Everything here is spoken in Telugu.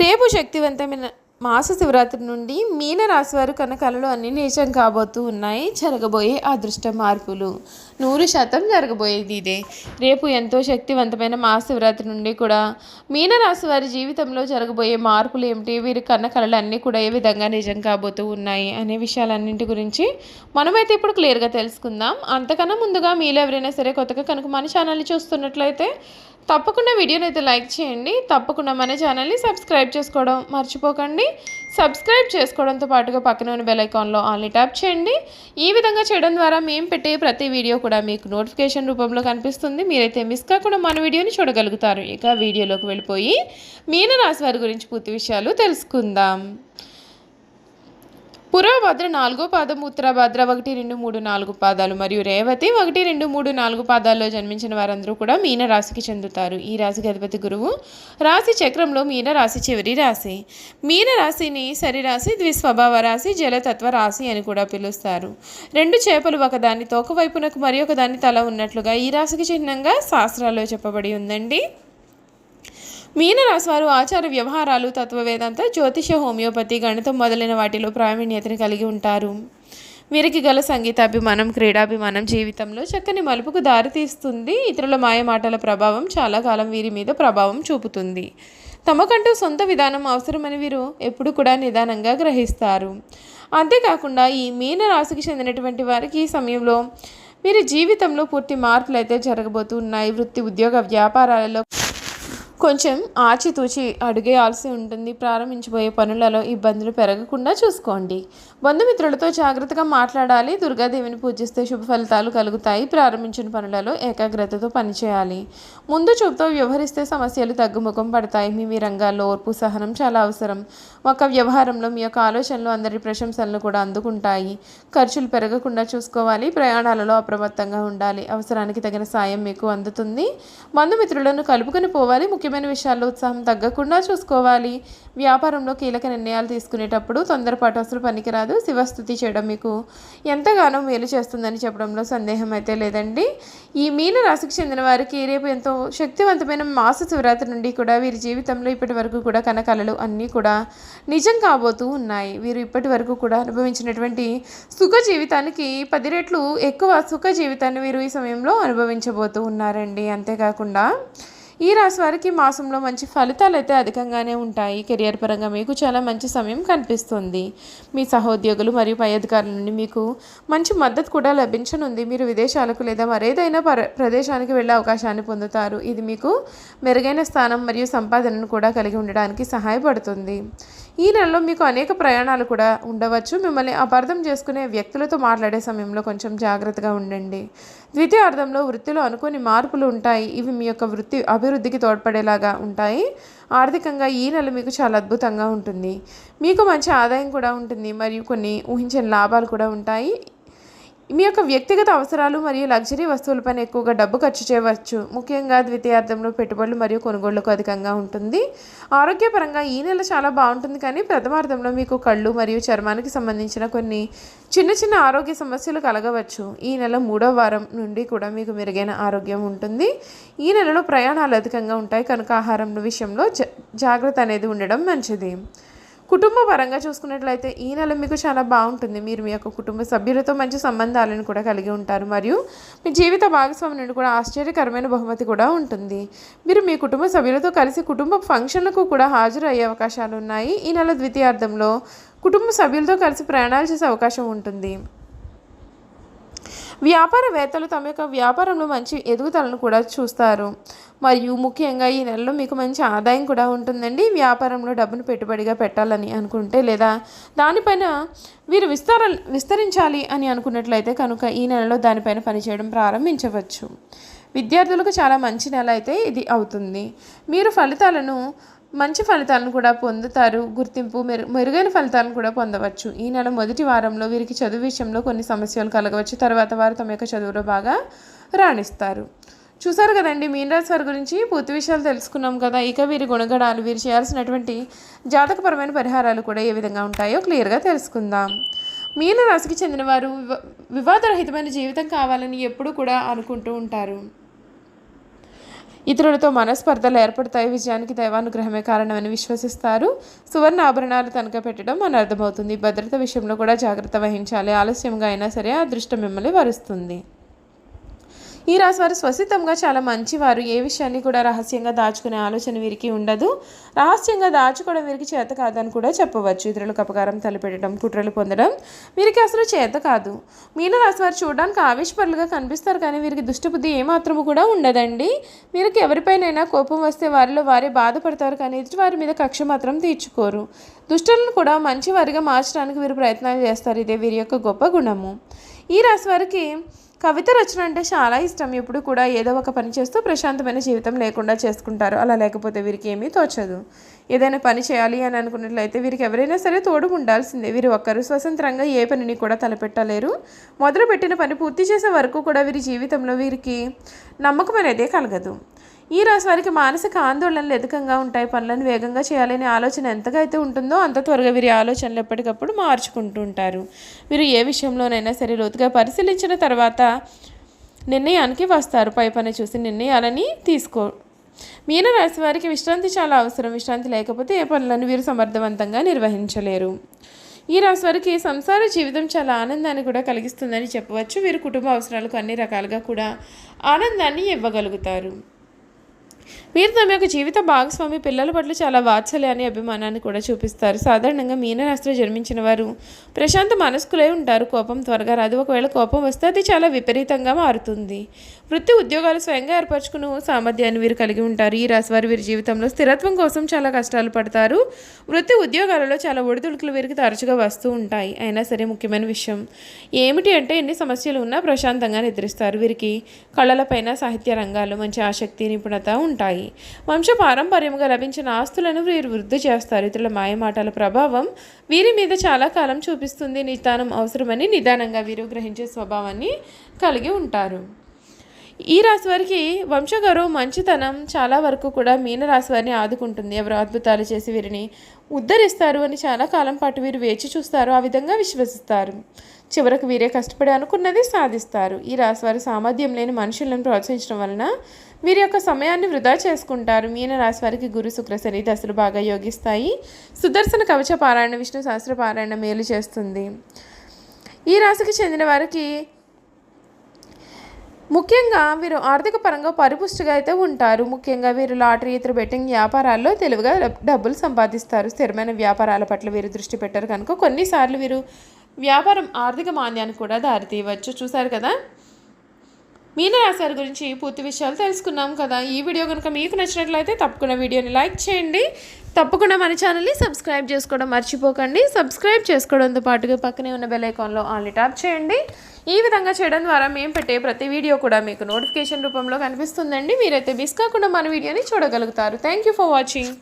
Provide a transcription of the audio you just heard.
రేపు శక్తివంతమైన మాస శివరాత్రి నుండి మీన రాశి వారు కన్న కళలు అన్నీ నిజం కాబోతూ ఉన్నాయి. జరగబోయే అదృష్ట మార్పులు 100% జరగబోయేది ఇదే. రేపు ఎంతో శక్తివంతమైన మాస శివరాత్రి నుండి కూడా మీన రాశి వారి జీవితంలో జరగబోయే మార్పులు ఏమిటి, వీరి కన్న కళలు అన్నీ కూడా ఏ విధంగా నిజం కాబోతూ ఉన్నాయి అనే విషయాలన్నింటి గురించి మనమైతే ఇప్పుడు క్లియర్గా తెలుసుకుందాం. అంతకన్నా ముందుగా మీలో ఎవరైనా సరే కొత్తగా కనుక మన ఛానల్ని చూస్తున్నట్లయితే తప్పకుండా వీడియోని అయితే లైక్ చేయండి. తప్పకుండా మన ఛానల్ని సబ్స్క్రైబ్ చేసుకోవడం మర్చిపోకండి. సబ్స్క్రైబ్ చేసుకోవడంతో పాటుగా పక్కన ఉన్న బెల్ ఐకాన్లో ఆల్ని ట్యాప్ చేయండి. ఈ విధంగా చేయడం ద్వారా మేము పెట్టే ప్రతి వీడియో కూడా మీకు నోటిఫికేషన్ రూపంలో కనిపిస్తుంది. మీరైతే మిస్ కాకుండా మన వీడియోని చూడగలుగుతారు. ఇక వీడియోలోకి వెళ్ళిపోయి మీన రాశి వారి గురించి పూర్తి విషయాలు తెలుసుకుందాం. పూర్వభద్ర 4వ పాదం, ఉత్తరభద్ర 1, 2, 3, 4 పాదాలు మరియు రేవతి 1, 2, 3, 4 పాదాల్లో జన్మించిన వారందరూ కూడా మీన రాశికి చెందుతారు. ఈ రాశికి అధిపతి గురువు. రాశి చక్రంలో మీన రాశి చివరి రాశి. మీన రాశిని సరిరాశి, ద్విస్వభావ రాశి, జలతత్వ రాశి అని కూడా పిలుస్తారు. 2 చేపలు ఒకదాని తోక వైపునకు మరి ఒకదాని తల ఉన్నట్లుగా ఈ రాశికి చిహ్నంగా శాస్త్రాల్లో చెప్పబడి ఉందండి. మీన రాశి వారు ఆచార వ్యవహారాలు, తత్వవేదాంత, జ్యోతిష, హోమియోపతి, గణితం మొదలైన వాటిలో ప్రావీణ్యతను కలిగి ఉంటారు. వీరికి గల సంగీతాభిమానం, క్రీడాభిమానం జీవితంలో చక్కని మలుపుకు దారితీస్తుంది. ఇతరుల మాయమాటల ప్రభావం చాలా కాలం వీరి మీద ప్రభావం చూపుతుంది. తమకంటూ సొంత విధానం అవసరమని వీరు ఎప్పుడు కూడా నిదానంగా గ్రహిస్తారు. అంతేకాకుండా ఈ మీన రాశికి చెందినటువంటి వారికి ఈ సమయంలో వీరి జీవితంలో పూర్తి మార్పులు అయితే జరగబోతున్నాయి. వృత్తి, ఉద్యోగ, వ్యాపారాలలో కొంచెం ఆచితూచి అడుగేయాల్సి ఉంటుంది. ప్రారంభించబోయే పనులలో ఇబ్బందులు పెరగకుండా చూసుకోండి. బంధుమిత్రులతో జాగ్రత్తగా మాట్లాడాలి. దుర్గాదేవిని పూజిస్తే శుభ ఫలితాలు కలుగుతాయి. ప్రారంభించిన పనులలో ఏకాగ్రతతో పనిచేయాలి. ముందు చూపుతో వ్యవహరిస్తే సమస్యలు తగ్గుముఖం పడతాయి. మీ రంగాల్లో ఓర్పు, సహనం చాలా అవసరం. ఒక వ్యవహారంలో మీ యొక్క ఆలోచనలు అందరి ప్రశంసలను కూడా అందుకుంటాయి. ఖర్చులు పెరగకుండా చూసుకోవాలి. ప్రయాణాలలో అప్రమత్తంగా ఉండాలి. అవసరానికి తగిన సాయం మీకు అందుతుంది. బంధుమిత్రులను కలుపుకొని పోవాలి. ముఖ్యమైన విషయాల్లో ఉత్సాహం తగ్గకుండా చూసుకోవాలి. వ్యాపారంలో కీలక నిర్ణయాలు తీసుకునేటప్పుడు తొందరపాటు అసలు పనికిరాదు. శివస్థుతి చేయడం మీకు ఎంతగానో మేలు చేస్తుందని చెప్పడంలో సందేహం అయితే లేదండి. ఈ మీన రాశికి చెందిన వారికి రేపు ఎంతో శక్తివంతమైన మాస శివరాత్రి నుండి కూడా వీరి జీవితంలో ఇప్పటి వరకు కూడా కళలు అన్నీ కూడా నిజం కాబోతూ ఉన్నాయి. వీరు ఇప్పటి వరకు కూడా అనుభవించినటువంటి సుఖ జీవితానికి 10 రెట్లు ఎక్కువ సుఖ జీవితాన్ని వీరు ఈ సమయంలో అనుభవించబోతూ ఉన్నారండి. అంతేకాకుండా ఈ రాశి వారికి మాసంలో మంచి ఫలితాలు అయితే అధికంగానే ఉంటాయి. కెరియర్ పరంగా మీకు చాలా మంచి సమయం కనిపిస్తుంది. మీ సహోద్యోగులు మరియు పై అధికారుల నుండి మీకు మంచి మద్దతు కూడా లభించనుంది. మీరు విదేశాలకు లేదా మరేదైనా ప్రదేశానికి వెళ్ళే అవకాశాన్ని పొందుతారు. ఇది మీకు మెరుగైన స్థానం మరియు సంపాదనను కూడా కలిగి ఉండడానికి సహాయపడుతుంది. ఈ నెలలో మీకు అనేక ప్రయాణాలు కూడా ఉండవచ్చు. మిమ్మల్ని అపార్థం చేసుకునే వ్యక్తులతో మాట్లాడే సమయంలో కొంచెం జాగ్రత్తగా ఉండండి. ద్వితీయార్థంలో వృత్తిలో అనుకోని మార్పులు ఉంటాయి. ఇవి మీ యొక్క వృత్తి అభివృద్ధికి తోడ్పడేలాగా ఉంటాయి. ఆర్థికంగా ఈ నెల మీకు చాలా అద్భుతంగా ఉంటుంది. మీకు మంచి ఆదాయం కూడా ఉంటుంది మరియు కొన్ని ఊహించని లాభాలు కూడా ఉంటాయి. మీ యొక్క వ్యక్తిగత అవసరాలు మరియు లగ్జరీ వస్తువులపైన ఎక్కువగా డబ్బు ఖర్చు చేయవచ్చు. ముఖ్యంగా ద్వితీయార్థంలో పెట్టుబడులు మరియు కొనుగోళ్లకు అధికంగా ఉంటుంది. ఆరోగ్యపరంగా ఈ నెల చాలా బాగుంటుంది, కానీ ప్రథమార్థంలో మీకు కళ్ళు మరియు చర్మానికి సంబంధించిన కొన్ని చిన్న ఆరోగ్య సమస్యలు కలగవచ్చు. ఈ నెల 3వ వారం నుండి కూడా మీకు మెరుగైన ఆరోగ్యం ఉంటుంది. ఈ నెలలో ప్రయాణాలు అధికంగా ఉంటాయి కనుక ఆహారం విషయంలో జాగ్రత్త అనేది ఉండడం మంచిది. కుటుంబ పరంగా చూసుకున్నట్లయితే ఈ నెల మీకు చాలా బాగుంటుంది. మీరు మీ యొక్క కుటుంబ సభ్యులతో మంచి సంబంధాలను కూడా కలిగి ఉంటారు మరియు మీ జీవిత భాగస్వామి నుండి కూడా ఆశ్చర్యకరమైన బహుమతి కూడా ఉంటుంది. మీరు మీ కుటుంబ సభ్యులతో కలిసి కుటుంబ ఫంక్షన్లకు కూడా హాజరు అయ్యే అవకాశాలు ఉన్నాయి. ఈ నెల ద్వితీయార్థంలో కుటుంబ సభ్యులతో కలిసి ప్రయాణాలు చేసే అవకాశం ఉంటుంది. వ్యాపారవేత్తలు తమ యొక్క వ్యాపారంలో మంచి ఎదుగుదలను కూడా చూస్తారు మరియు ముఖ్యంగా ఈ నెలలో మీకు మంచి ఆదాయం కూడా ఉంటుందండి. వ్యాపారంలో డబ్బును పెట్టుబడిగా పెట్టాలని అనుకుంటే లేదా దానిపైన వీరు విస్తరించాలి అని అనుకున్నట్లయితే కనుక ఈ నెలలో దానిపైన పనిచేయడం ప్రారంభించవచ్చు. విద్యార్థులకు చాలా మంచి నెల అయితే ఇది అవుతుంది. మీరు మంచి ఫలితాలను కూడా పొందుతారు. గుర్తింపు మెరుగైన ఫలితాలను కూడా పొందవచ్చు. ఈ నెల మొదటి వారంలో వీరికి చదువు విషయంలో కొన్ని సమస్యలు కలగవచ్చు. తర్వాత వారు తమ యొక్క చదువులో బాగా రాణిస్తారు. చూసారు కదండి, మీన రాశి వారి గురించి పూర్తి విషయాలు తెలుసుకున్నాం కదా. ఇక వీరి గుణగణాలు, వీరు చేయాల్సినటువంటి జాతకపరమైన పరిహారాలు కూడా ఏ విధంగా ఉంటాయో క్లియర్గా తెలుసుకుందాం. మీన రాశికి చెందిన వారు వివాదరహితమైన జీవితం కావాలని ఎప్పుడూ కూడా అనుకుంటూ ఉంటారు. ఇతరులతో మనస్పర్ధలు ఏర్పడతాయి. విజయానికి దైవానుగ్రహమే కారణమని విశ్వసిస్తారు. సువర్ణ ఆభరణాలు తనఖా పెట్టడం అని అర్థమవుతుంది. భద్రత విషయంలో కూడా జాగ్రత్త వహించాలి. ఆలస్యంగా అయినా సరే అదృష్టం మిమ్మల్ని వరుస్తుంది. ఈ రాశి వారు స్వసితంగా చాలా మంచివారు. ఏ విషయాన్ని కూడా రహస్యంగా దాచుకునే ఆలోచన వీరికి ఉండదు. రహస్యంగా దాచుకోవడం వీరికి చేత కాదని కూడా చెప్పవచ్చు. ఇతరులకు అపకారం తలపెట్టడం, కుట్రలు పొందడం వీరికి అసలు చేత కాదు. మీనరాశి వారు చూడడానికి ఆవేశపరులుగా కనిపిస్తారు, కానీ వీరికి దుష్టబుద్ధి ఏమాత్రము కూడా ఉండదండి. వీరికి ఎవరిపైనైనా కోపం వస్తే వారిలో వారే బాధపడతారు, కానీ ఎదుటి వారి మీద కక్ష మాత్రం తీర్చుకోరు. దుష్టులను కూడా మంచి వారిగా మార్చడానికి వీరు ప్రయత్నాలు చేస్తారు. ఇదే వీరి యొక్క గొప్ప గుణము. ఈ రాశి వారికి కవిత రచన అంటే చాలా ఇష్టం. ఎప్పుడు కూడా ఏదో ఒక పని చేస్తూ ప్రశాంతమైన జీవితం లేకుండా చేసుకుంటారు. అలా లేకపోతే వీరికి ఏమీ తోచదు. ఏదైనా పని చేయాలి అని అనుకున్నట్లయితే వీరికి ఎవరైనా సరే తోడు ఉండాల్సిందే. వీరు ఒక్కరు స్వతంత్రంగా ఏ పనిని కూడా తలపెట్టలేరు. మొదలుపెట్టిన పని పూర్తి చేసే వరకు కూడా వీరి జీవితంలో వీరికి నమ్మకం అనేదే కలగదు. ఈ రాశి వారికి మానసిక ఆందోళనలు అధికంగా ఉంటాయి. పనులను వేగంగా చేయాలనే ఆలోచన ఎంతగా అయితే ఉంటుందో అంత త్వరగా వీరి ఆలోచనలు ఎప్పటికప్పుడు మార్చుకుంటూ ఉంటారు. వీరు ఏ విషయంలోనైనా సరే లోతుగా పరిశీలించిన తర్వాత నిర్ణయానికి వస్తారు. పై పని చూసి నిర్ణయాలని మీనరాశి వారికి విశ్రాంతి చాలా అవసరం. విశ్రాంతి లేకపోతే ఏ పనులను వీరు సమర్థవంతంగా నిర్వహించలేరు. ఈ రాశి వారికి సంసార జీవితం చాలా ఆనందాన్ని కూడా కలిగిస్తుందని చెప్పవచ్చు. వీరు కుటుంబ అవసరాలకు అన్ని రకాలుగా కూడా ఆనందాన్ని ఇవ్వగలుగుతారు. వీరు తమ యొక్క జీవిత భాగస్వామి పిల్లల పట్ల చాలా వాత్సల్యాన్ని, అభిమానాన్ని కూడా చూపిస్తారు. సాధారణంగా మీనరాశిలో జన్మించిన వారు ప్రశాంత మనస్కులై ఉంటారు. కోపం త్వరగా రాదు. ఒకవేళ కోపం వస్తే అది చాలా విపరీతంగా మారుతుంది. వృత్తి ఉద్యోగాలు స్వయంగా ఏర్పరచుకున్న సామర్థ్యాన్ని వీరు కలిగి ఉంటారు. ఈ రాశి వారు వీరి జీవితంలో స్థిరత్వం కోసం చాలా కష్టాలు పడతారు. వృత్తి ఉద్యోగాలలో చాలా ఒడిదుడుకులు వీరికి తరచుగా వస్తూ ఉంటాయి. అయినా సరే ముఖ్యమైన విషయం ఏమిటి అంటే ఎన్ని సమస్యలు ఉన్నా ప్రశాంతంగా నిద్రిస్తారు. వీరికి కళలపైన, సాహిత్య రంగాల్లో మంచి ఆసక్తి, నిపుణత ఉంటాయి. వంశ పారంపర్యంగా లభించిన ఆస్తులను వీరు వృద్ధి చేస్తారు. ఇతరుల మాయమాటల ప్రభావం వీరి మీద చాలా కాలం చూపిస్తుంది. నిదానం అవసరమని నిదానంగా వీరు గ్రహించే స్వభావాన్ని కలిగి ఉంటారు. ఈ రాశి వారికి వంశగౌరవం, మంచితనం చాలా వరకు కూడా మీనరాశి వారిని ఆదుకుంటుంది. ఎవరు అద్భుతాలు చేసి వీరిని ఉద్ధరిస్తారు అని చాలా కాలం పాటు వీరు వేచి చూస్తారు. ఆ విధంగా విశ్వసిస్తారు. చివరకు వీరే కష్టపడి అనుకున్నది సాధిస్తారు. ఈ రాశి వారి సామర్థ్యం లేని మనుషులను ప్రోత్సహించడం వలన వీరి యొక్క సమయాన్ని వృధా చేసుకుంటారు. మీన రాశి వారికి గురు, శుక్ర, శని దశలు బాగా యోగిస్తాయి. సుదర్శన కవచ పారాయణ, విష్ణు సహస్ర పారాయణ మేలు చేస్తుంది. ఈ రాశికి చెందిన వారికి ముఖ్యంగా వీరు ఆర్థిక పరంగా పరిపుష్టిగా అయితే ఉంటారు. ముఖ్యంగా వీరు లాటరీ, ఇతర బెట్టింగ్ వ్యాపారాల్లో తెలివిగా డబ్బులు సంపాదిస్తారు. స్థిరమైన వ్యాపారాల పట్ల వీరు దృష్టి పెట్టారు కనుక కొన్నిసార్లు వీరు వ్యాపారం ఆర్థిక మాంద్యానికి కూడా దారితీయవచ్చు. చూశారు కదా, మీనరాశి వారి గురించి పూర్తి విషయాలు తెలుసుకున్నాం కదా. ఈ వీడియో కనుక మీకు నచ్చినట్లయితే తప్పకుండా వీడియోని లైక్ చేయండి. తప్పకుండా మన ఛానల్ని సబ్స్క్రైబ్ చేసుకోవడం మర్చిపోకండి. సబ్స్క్రైబ్ చేసుకోవడంతో పాటుగా పక్కనే ఉన్న బెల్ ఐకాన్లో ఆల్ని ట్యాప్ చేయండి. ఈ విధంగా చేయడం ద్వారా మేము పెట్టే ప్రతి వీడియో కూడా మీకు నోటిఫికేషన్ రూపంలో కనిపిస్తుందండి. మీరైతే మిస్ కాకుండా మన వీడియోని చూడగలుగుతారు. Thank you for watching.